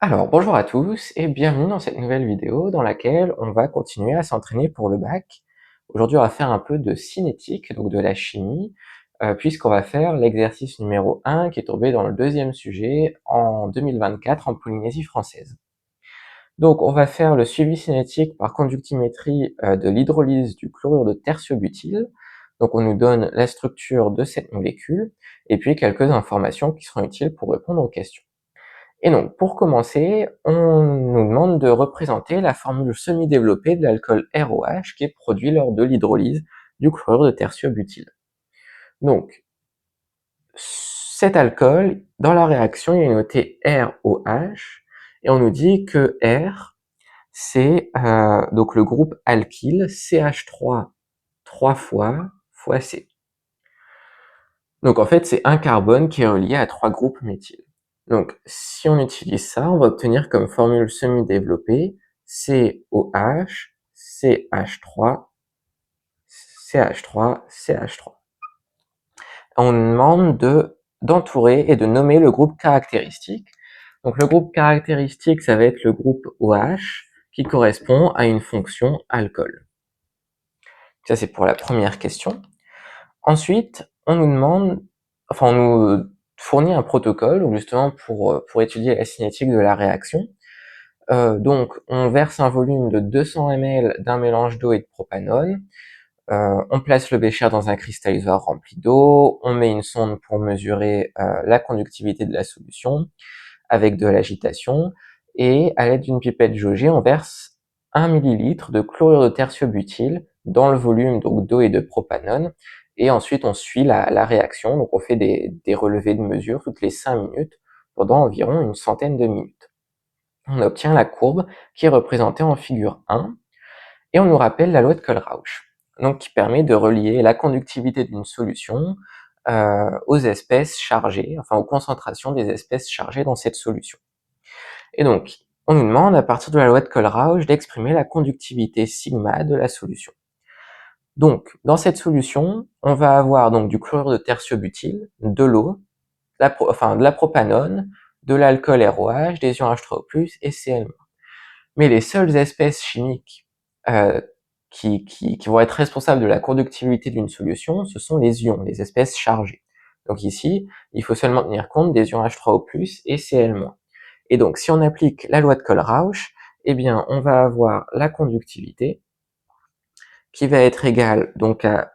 Alors, bonjour à tous et bienvenue dans cette nouvelle vidéo dans laquelle on va continuer à s'entraîner pour le bac. Aujourd'hui, on va faire un peu de cinétique, donc de la chimie, puisqu'on va faire l'exercice numéro 1 qui est tombé dans le deuxième sujet en 2024 en Polynésie française. Donc, on va faire le suivi cinétique par conductimétrie de l'hydrolyse du chlorure de tertiobutyle. Donc, on nous donne la structure de cette molécule et puis quelques informations qui seront utiles pour répondre aux questions. Et donc, pour commencer, on nous demande de représenter la formule semi-développée de l'alcool ROH qui est produit lors de l'hydrolyse du chlorure de tertiobutyle. Donc, cet alcool, dans la réaction, il est noté ROH, et on nous dit que R, c'est donc le groupe alkyle CH3 3 fois C. Donc en fait, c'est un carbone qui est relié à 3 groupes méthyl. Donc si on utilise ça, on va obtenir comme formule semi-développée COH, CH3, CH3, CH3. On demande d'entourer et de nommer le groupe caractéristique. Donc le groupe caractéristique, ça va être le groupe OH qui correspond à une fonction alcool. Ça, c'est pour la première question. Ensuite, on nous demande, enfin, on nous fournit un protocole, justement pour étudier la cinétique de la réaction. Donc, on verse un volume de 200 ml d'un mélange d'eau et de propanone. On place le bécher dans un cristallisateur rempli d'eau. On met une sonde pour mesurer la conductivité de la solution avec de l'agitation. Et à l'aide d'une pipette jaugée, on verse 1 millilitre de chlorure de tertiobutyle dans le volume donc d'eau et de propanone. Et ensuite, on suit la réaction. Donc, on fait des relevés de mesure toutes les 5 minutes pendant environ une centaine de minutes. On obtient la courbe qui est représentée en figure 1 et on nous rappelle la loi de Kohlrausch, donc qui permet de relier la conductivité d'une solution aux espèces chargées, enfin aux concentrations des espèces chargées dans cette solution. Et donc, on nous demande à partir de la loi de Kohlrausch d'exprimer la conductivité sigma de la solution. Donc, dans cette solution, on va avoir donc du chlorure de tertiobutyle, de l'eau, de la propanone, de l'alcool ROH, des ions H3O+, et Cl-. Mais les seules espèces chimiques euh, qui vont être responsables de la conductivité d'une solution, ce sont les ions, les espèces chargées. Donc ici, il faut seulement tenir compte des ions H3O+, et Cl-. Et donc, si on applique la loi de Kohlrausch, eh bien, on va avoir la conductivité qui va être égale donc à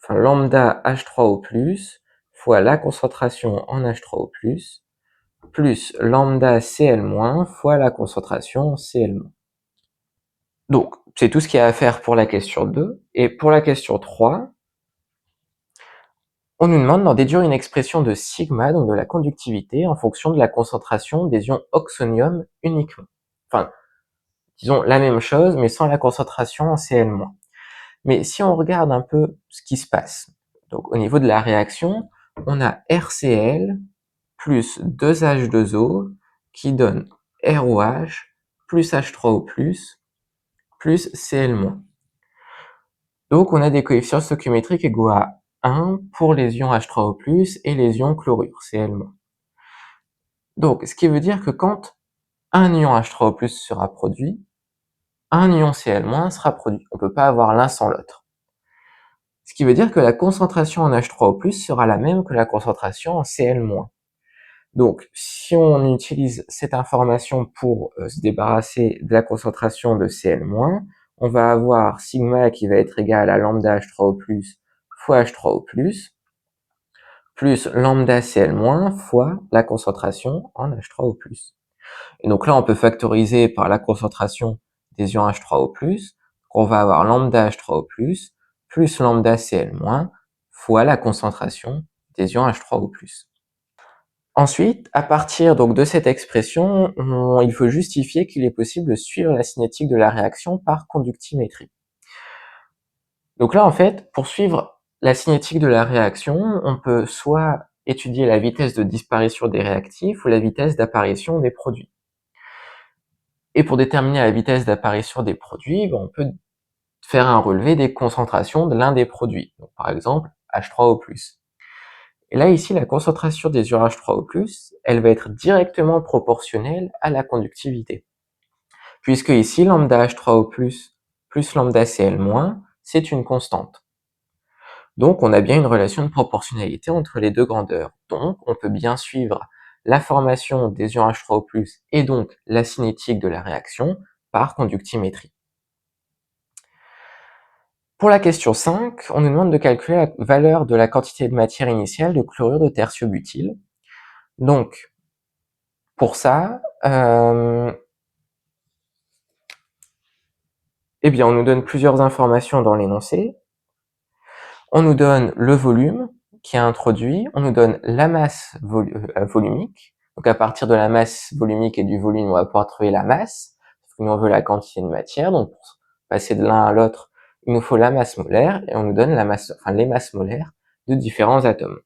lambda H3O+, fois la concentration en H3O+, plus lambda Cl- fois la concentration en Cl-. Donc, c'est tout ce qu'il y a à faire pour la question 2. Et pour la question 3, on nous demande d'en déduire une expression de sigma, donc de la conductivité, en fonction de la concentration des ions oxonium uniquement. Enfin, disons la même chose, mais sans la concentration en Cl-. Mais si on regarde un peu ce qui se passe, donc au niveau de la réaction, on a RCl plus 2H2O qui donne ROH plus H3O+, plus Cl-. Donc on a des coefficients stoichiométriques égaux à 1 pour les ions H3O+, et les ions chlorure, Cl-. Donc ce qui veut dire que quand un ion H3O+ sera produit, un ion Cl- sera produit. On ne peut pas avoir l'un sans l'autre. Ce qui veut dire que la concentration en H3O+ sera la même que la concentration en Cl-. Donc, si on utilise cette information pour se débarrasser de la concentration de Cl-, on va avoir sigma qui va être égal à lambda H3O+, fois H3O+, plus lambda Cl- fois la concentration en H3O+. Et donc là, on peut factoriser par la concentration des ions H3O+, on va avoir lambda H3O+, plus lambda Cl- fois la concentration des ions H3O+. Ensuite, à partir donc de cette expression, il faut justifier qu'il est possible de suivre la cinétique de la réaction par conductimétrie. Donc là, en fait, pour suivre la cinétique de la réaction, on peut soit étudier la vitesse de disparition des réactifs ou la vitesse d'apparition des produits. Et pour déterminer la vitesse d'apparition des produits, on peut faire un relevé des concentrations de l'un des produits. Donc, par exemple, H3O+. Et là, ici, la concentration des ions H3O+, elle va être directement proportionnelle à la conductivité. Puisque ici, lambda H3O+, plus lambda Cl-, c'est une constante. Donc, on a bien une relation de proportionnalité entre les deux grandeurs. Donc, on peut bien suivre la formation des ions H3O+, et donc la cinétique de la réaction par conductimétrie. Pour la question 5, on nous demande de calculer la valeur de la quantité de matière initiale de chlorure de tertiobutyle. Donc, pour ça, eh bien, on nous donne plusieurs informations dans l'énoncé. On nous donne le volume qui est introduit, on nous donne la masse volumique. Donc à partir de la masse volumique et du volume, on va pouvoir trouver la masse, parce que nous on veut la quantité de matière. Donc pour passer de l'un à l'autre, il nous faut la masse molaire et on nous donne la masse, enfin les masses molaires de différents atomes.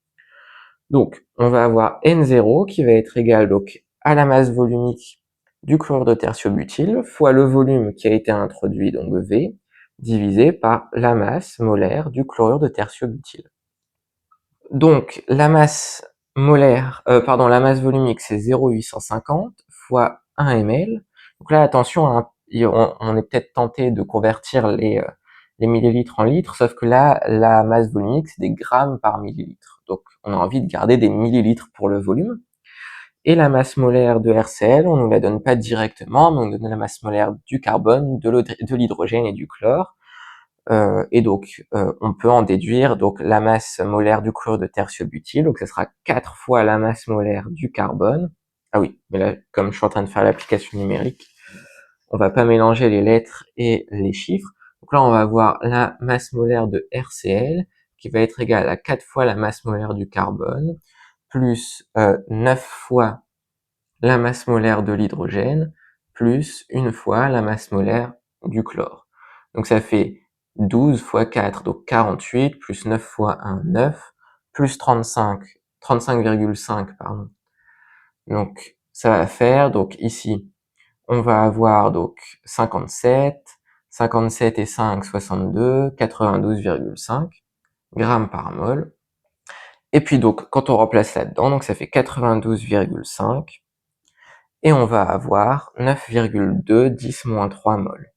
Donc on va avoir N0 qui va être égal donc à la masse volumique du chlorure de tertiobutyle fois le volume qui a été introduit, donc V, divisé par la masse molaire du chlorure de tertiobutyle. Donc la masse molaire, la masse volumique, c'est 0,850 fois 1 ml. Donc là, attention, hein, on est peut-être tenté de convertir les millilitres en litres, sauf que là, la masse volumique, c'est des grammes par millilitre. Donc on a envie de garder des millilitres pour le volume. Et la masse molaire de RCl, on ne nous la donne pas directement, mais on nous donne la masse molaire du carbone, de l'hydrogène et du chlore. Et donc, on peut en déduire donc la masse molaire du chlorure de tertiobutyle, donc ça sera 4 fois la masse molaire du carbone. Ah oui, mais là, comme je suis en train de faire l'application numérique, on va pas mélanger les lettres et les chiffres. Donc là, on va avoir la masse molaire de RCl qui va être égale à 4 fois la masse molaire du carbone, plus 9 fois la masse molaire de l'hydrogène, plus une fois la masse molaire du chlore. Donc ça fait 12 fois 4, donc 48, plus 9 fois 1, 9, plus 35, 35,5, pardon. Donc ça va faire, donc ici, on va avoir donc 57, 57 et 5, 62, 92,5 grammes par mol. Et puis donc, quand on remplace là-dedans, donc ça fait 92,5, et on va avoir 9,2 10-3 mol.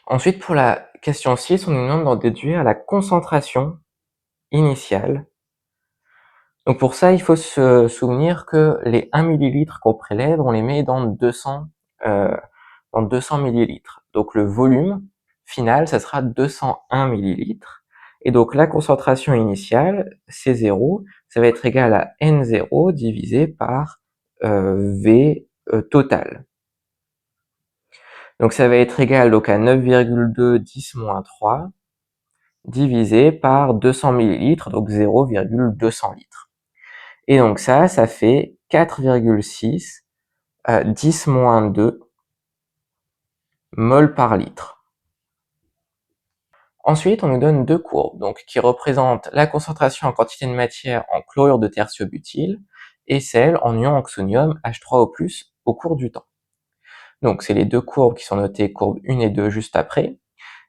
Ensuite, pour la question 6, on nous demande d'en déduire la concentration initiale. Donc pour ça, il faut se souvenir que les 1 ml qu'on prélève, on les met dans 200 ml. Donc le volume final, ça sera 201 ml. Et donc la concentration initiale, C0, ça va être égal à N0 divisé par V total. Donc ça va être égal donc à 9,2 10-3 divisé par 200 ml, donc 0,200 litres. Et donc ça fait 4,6 10-2 mol par litre. Ensuite, on nous donne deux courbes, donc qui représentent la concentration en quantité de matière en chlorure de tertiobutyle et celle en ion oxonium H3O+, au cours du temps. Donc c'est les deux courbes qui sont notées courbes 1 et 2 juste après.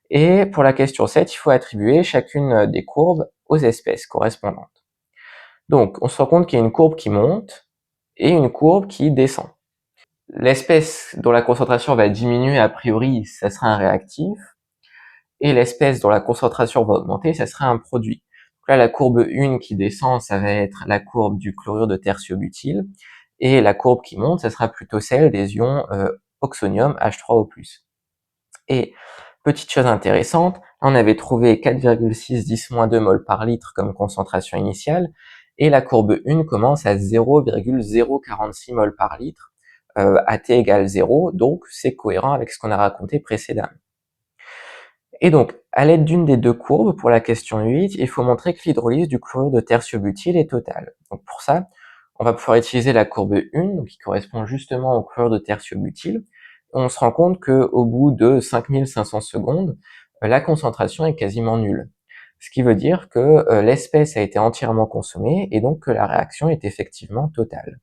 Et pour la question 7, il faut attribuer chacune des courbes aux espèces correspondantes. Donc on se rend compte qu'il y a une courbe qui monte et une courbe qui descend. L'espèce dont la concentration va diminuer a priori, ça sera un réactif, et l'espèce dont la concentration va augmenter, ça sera un produit. Donc là, la courbe 1 qui descend, ça va être la courbe du chlorure de tertiobutyle, et la courbe qui monte, ça sera plutôt celle des ions oxonium H3O+. Et petite chose intéressante, on avait trouvé 4,6 10-2 mol par litre comme concentration initiale, et la courbe 1 commence à 0,046 mol par litre, à t égale 0, donc c'est cohérent avec ce qu'on a raconté précédemment. Et donc, à l'aide d'une des deux courbes, pour la question 8, il faut montrer que l'hydrolyse du chlorure de tertiobutyle est totale. Donc pour ça, on va pouvoir utiliser la courbe 1, donc qui correspond justement au chlorure de tertiobutyle. On se rend compte qu'au bout de 5500 secondes, la concentration est quasiment nulle. Ce qui veut dire que l'espèce a été entièrement consommée et donc que la réaction est effectivement totale.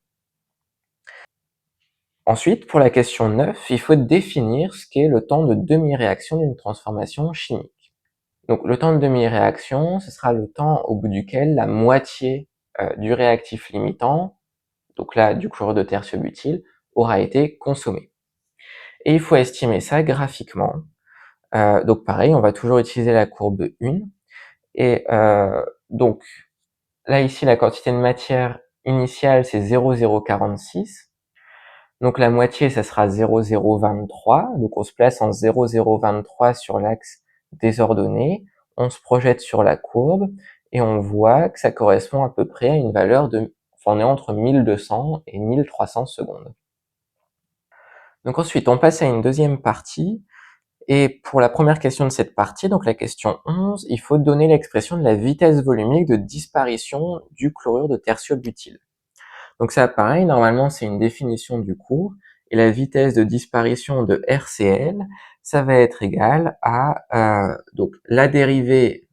Ensuite, pour la question 9, il faut définir ce qu'est le temps de demi-réaction d'une transformation chimique. Donc le temps de demi-réaction, ce sera le temps au bout duquel la moitié du réactif limitant, donc là du chlorure de tertiobutyle, aura été consommé. Et il faut estimer ça graphiquement. Donc pareil, on va toujours utiliser la courbe 1. Et donc là ici, la quantité de matière initiale, c'est 0,046. Donc la moitié, ça sera 0,023. Donc on se place en 0,023 sur l'axe des ordonnées. On se projette sur la courbe et on voit que ça correspond à peu près à une valeur de... Enfin, on est entre 1200 et 1300 secondes. Donc ensuite, on passe à une deuxième partie. Et pour la première question de cette partie, donc la question 11, il faut donner l'expression de la vitesse volumique de disparition du chlorure de tertiobutyle. Donc ça, pareil, normalement, c'est une définition du cours. Et la vitesse de disparition de RCl, ça va être égal à donc la dérivée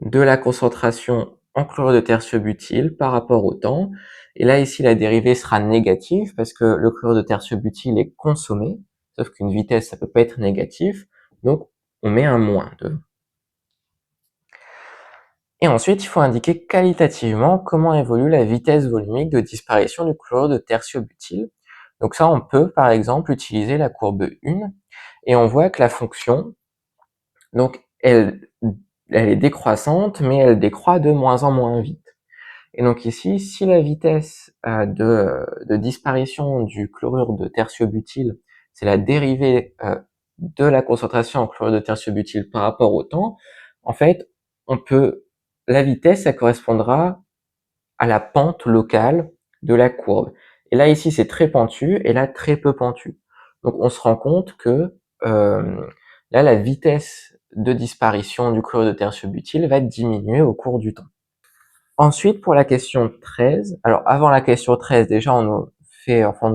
de la concentration en chlorure de tertiobutyle par rapport au temps. Et là, ici, la dérivée sera négative parce que le chlorure de tertiobutyle est consommé, sauf qu'une vitesse, ça peut pas être négatif. Donc, on met un moins devant. Et ensuite, il faut indiquer qualitativement comment évolue la vitesse volumique de disparition du chlorure de tertiobutyle. Donc ça, on peut, par exemple, utiliser la courbe 1, et on voit que la fonction, donc, elle est décroissante, mais elle décroît de moins en moins vite. Et donc ici, si la vitesse de disparition du chlorure de tertiobutyle, c'est la dérivée de la concentration en chlorure de tertiobutyle par rapport au temps, en fait, la vitesse, ça correspondra à la pente locale de la courbe. Et là, ici, c'est très pentu, et là, très peu pentu. Donc, on se rend compte que là, la vitesse de disparition du chlorure de tertiobutyle va diminuer au cours du temps. Ensuite, pour la question 13, alors avant la question 13, déjà, on nous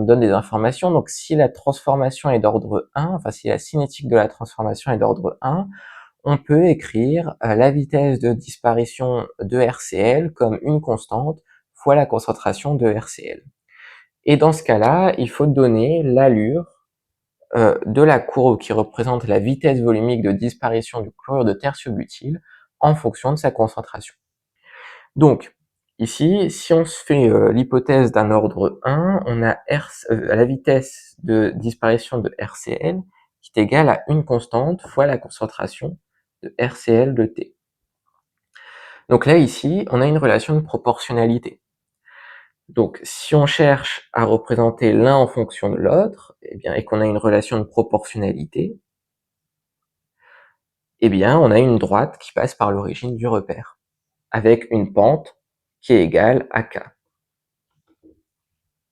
donne des informations. Donc, si la transformation est d'ordre 1, enfin, si la cinétique de la transformation est d'ordre 1, on peut écrire la vitesse de disparition de RCl comme une constante fois la concentration de RCl. Et dans ce cas-là, il faut donner l'allure de la courbe qui représente la vitesse volumique de disparition du chlorure de tertiobutyle en fonction de sa concentration. Donc, ici, si on se fait l'hypothèse d'un ordre 1, on a la vitesse de disparition de RCl qui est égale à une constante fois la concentration de RCl de T. Donc là, ici, on a une relation de proportionnalité. Donc, si on cherche à représenter l'un en fonction de l'autre, et qu'on a une relation de proportionnalité, on a une droite qui passe par l'origine du repère, avec une pente qui est égale à K.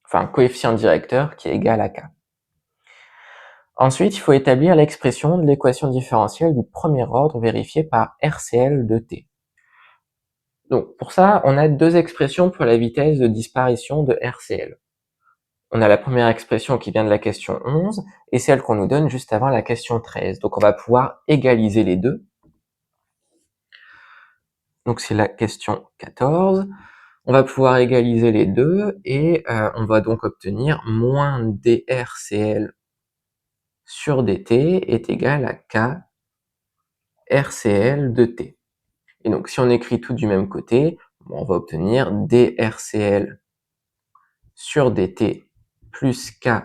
Enfin, un coefficient directeur qui est égal à K. Ensuite, il faut établir l'expression de l'équation différentielle du premier ordre vérifiée par RCl de T. Donc, pour ça, on a deux expressions pour la vitesse de disparition de RCl. On a la première expression qui vient de la question 11 et celle qu'on nous donne juste avant la question 13. Donc, on va pouvoir égaliser les deux. Donc, c'est la question 14. On va pouvoir égaliser les deux et on va donc obtenir moins drCl sur dt est égal à K RCl de T. Et donc, si on écrit tout du même côté, on va obtenir drCl sur dt plus K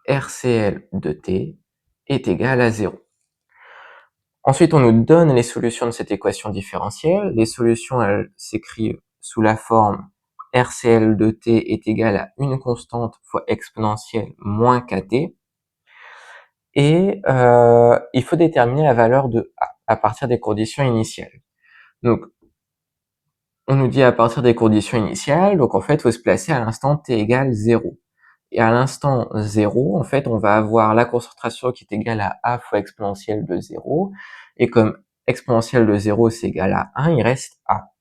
RCl de T est égal à 0. Ensuite, on nous donne les solutions de cette équation différentielle. Les solutions, elles s'écrivent sous la forme RCl de T est égal à une constante fois exponentielle moins KT. Et il faut déterminer la valeur de A à partir des conditions initiales. Donc, on nous dit à partir des conditions initiales, donc en fait, il faut se placer à l'instant t égale 0. Et à l'instant 0, en fait, on va avoir la concentration qui est égale à A fois exponentielle de 0. Et comme exponentielle de 0, c'est égal à 1, il reste A.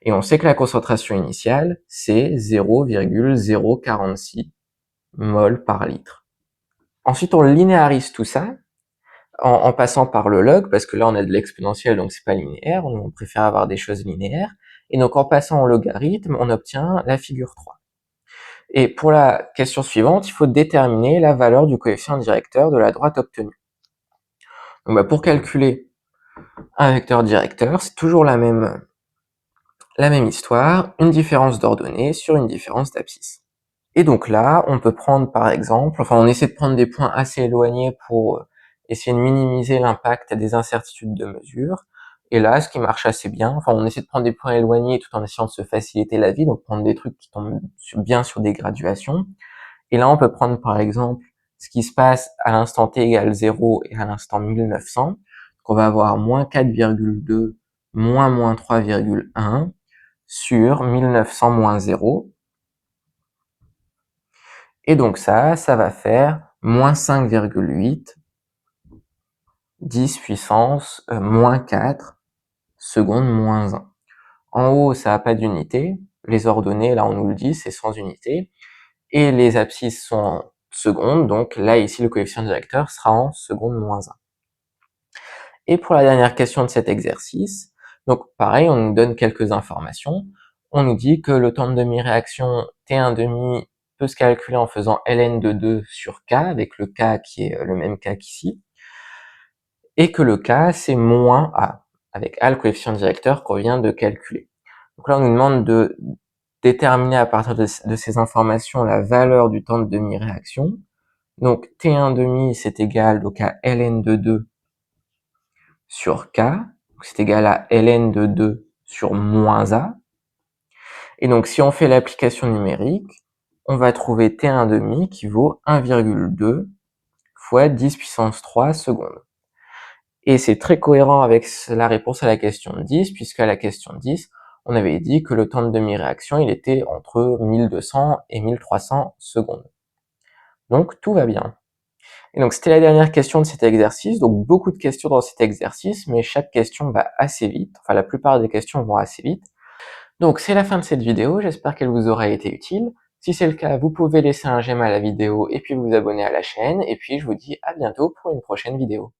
Et on sait que la concentration initiale, c'est 0,046 mol par litre. Ensuite, on linéarise tout ça en passant par le log, parce que là, on a de l'exponentielle, donc c'est pas linéaire, on préfère avoir des choses linéaires. Et donc, en passant en logarithme, on obtient la figure 3. Et pour la question suivante, il faut déterminer la valeur du coefficient directeur de la droite obtenue. Donc, pour calculer Un vecteur directeur, c'est toujours la même histoire, une différence d'ordonnée sur une différence d'abscisse. Et donc là, on peut prendre par exemple, on essaie de prendre des points assez éloignés pour essayer de minimiser l'impact des incertitudes de mesure. Et là, ce qui marche assez bien, on essaie de prendre des points éloignés tout en essayant de se faciliter la vie, donc prendre des trucs qui tombent bien sur des graduations. Et là, on peut prendre par exemple ce qui se passe à l'instant t égale 0 et à l'instant 1900. Donc on va avoir moins 4,2 moins 3,1 sur 1900 moins 0. Et donc ça va faire moins 5,8 10 puissance moins 4 secondes moins 1. En haut, ça n'a pas d'unité. Les ordonnées, là, on nous le dit, c'est sans unité. Et les abscisses sont en secondes, donc là, ici, le coefficient directeur sera en secondes moins 1. Et pour la dernière question de cet exercice, donc pareil, on nous donne quelques informations. On nous dit que le temps de demi-réaction T1,5 peut se calculer en faisant ln de 2 sur k, avec le k qui est le même k qu'ici, et que le k c'est moins a, avec a le coefficient directeur qu'on vient de calculer. Donc là on nous demande de déterminer à partir de ces informations la valeur du temps de demi-réaction. Donc T1,5 c'est égal donc à ln de 2 sur k, c'est égal à ln de 2 sur moins a. Et donc si on fait l'application numérique, on va trouver T1,5 qui vaut 1,2 fois 10 puissance 3 secondes. Et c'est très cohérent avec la réponse à la question 10, puisqu'à la question 10, on avait dit que le temps de demi-réaction, il était entre 1200 et 1300 secondes. Donc tout va bien. Et donc c'était la dernière question de cet exercice, donc beaucoup de questions dans cet exercice, mais chaque question va assez vite, enfin la plupart des questions vont assez vite. Donc c'est la fin de cette vidéo, j'espère qu'elle vous aura été utile. Si c'est le cas, vous pouvez laisser un j'aime à la vidéo et puis vous abonner à la chaîne, et puis je vous dis à bientôt pour une prochaine vidéo.